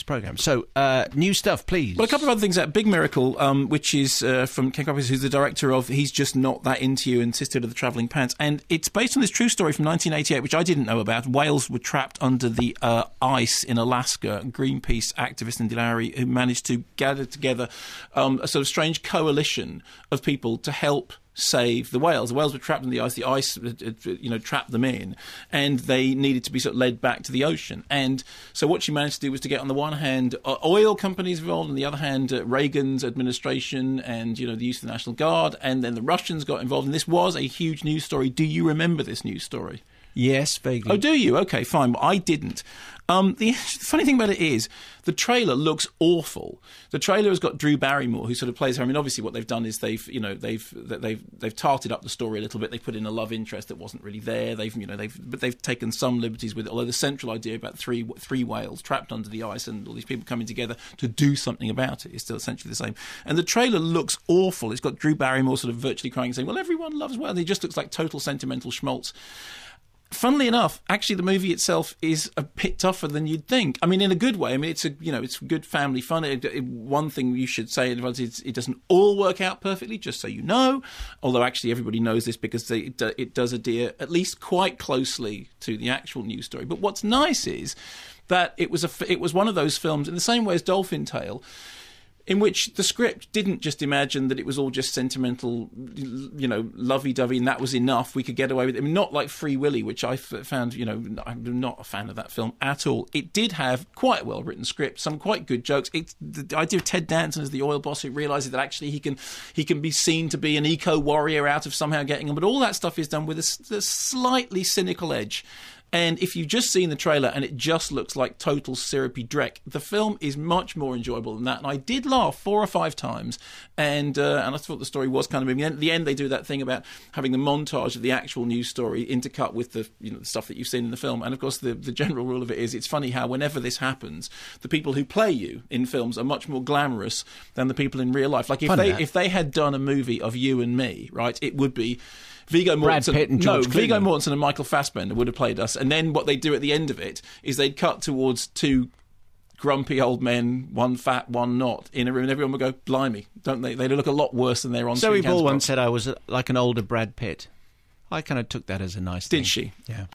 programme. So, new stuff, please. Well, a couple of other things. Big Miracle, which is from Ken Coppers, who's the director of He's Just Not That Into You and Sisterhood of the Travelling Pants. And it's based on this true story from 1988, which I didn't know about. Whales were trapped under the ice in Alaska. Greenpeace activist Indy Lowry, who managed to gather together a sort of strange coalition of people to help save the whales. The whales were trapped in the ice trapped them in, and they needed to be sort of led back to the ocean. And so what she managed to do was to get, on the one hand, oil companies involved, on the other hand, Reagan's administration and, the use of the National Guard, and then the Russians got involved. And this was a huge news story. Do you remember this news story? Yes, vaguely. Oh, do you? Okay, fine. Well, I didn't. The funny thing about it is the trailer looks awful. The trailer has got Drew Barrimore, who sort of plays her. I mean, obviously, what they've done is they've tarted up the story a little bit. They put in a love interest that wasn't really there. They've taken some liberties with it. Although the central idea about three whales trapped under the ice and all these people coming together to do something about it is still essentially the same. And the trailer looks awful. It's got Drew Barrymore sort of virtually crying, saying, "Well, everyone loves whales." He just looks like total sentimental schmaltz. Funnily enough, actually, the movie itself is a bit tougher than you'd think. I mean, in a good way. I mean, it's good family fun. One thing you should say is it doesn't all work out perfectly, just so you know. Although, actually, everybody knows this because it does adhere at least quite closely to the actual news story. But what's nice is that it was one of those films, in the same way as Dolphin Tale, in which the script didn't just imagine that it was all just sentimental, lovey-dovey, and that was enough. We could get away with it. I mean, not like Free Willy, which I found, I'm not a fan of that film at all. It did have quite a well-written script, some quite good jokes. The idea of Ted Danson as the oil boss who realises that actually he can be seen to be an eco-warrior out of somehow getting them. But all that stuff is done with a slightly cynical edge. And if you've just seen the trailer and it just looks like total syrupy dreck, the film is much more enjoyable than that. And I did laugh 4 or 5 times, and I thought the story was kind of moving. At the end, they do that thing about having the montage of the actual news story intercut with the the stuff that you've seen in the film. And of course, the general rule of it is, it's funny how whenever this happens, the people who play you in films are much more glamorous than the people in real life. Like if they had done a movie of you and me, right, it would be Viggo Mortensen and Michael Fassbender would have played us. And then what they do at the end of it is they'd cut towards 2 grumpy old men, one fat, one not, in a room, and everyone would go, blimey, don't they? They look a lot worse than they're on screen. Zoe Ball once said I was like an older Brad Pitt. I kind of took that as a nice thing. Did she? Yeah.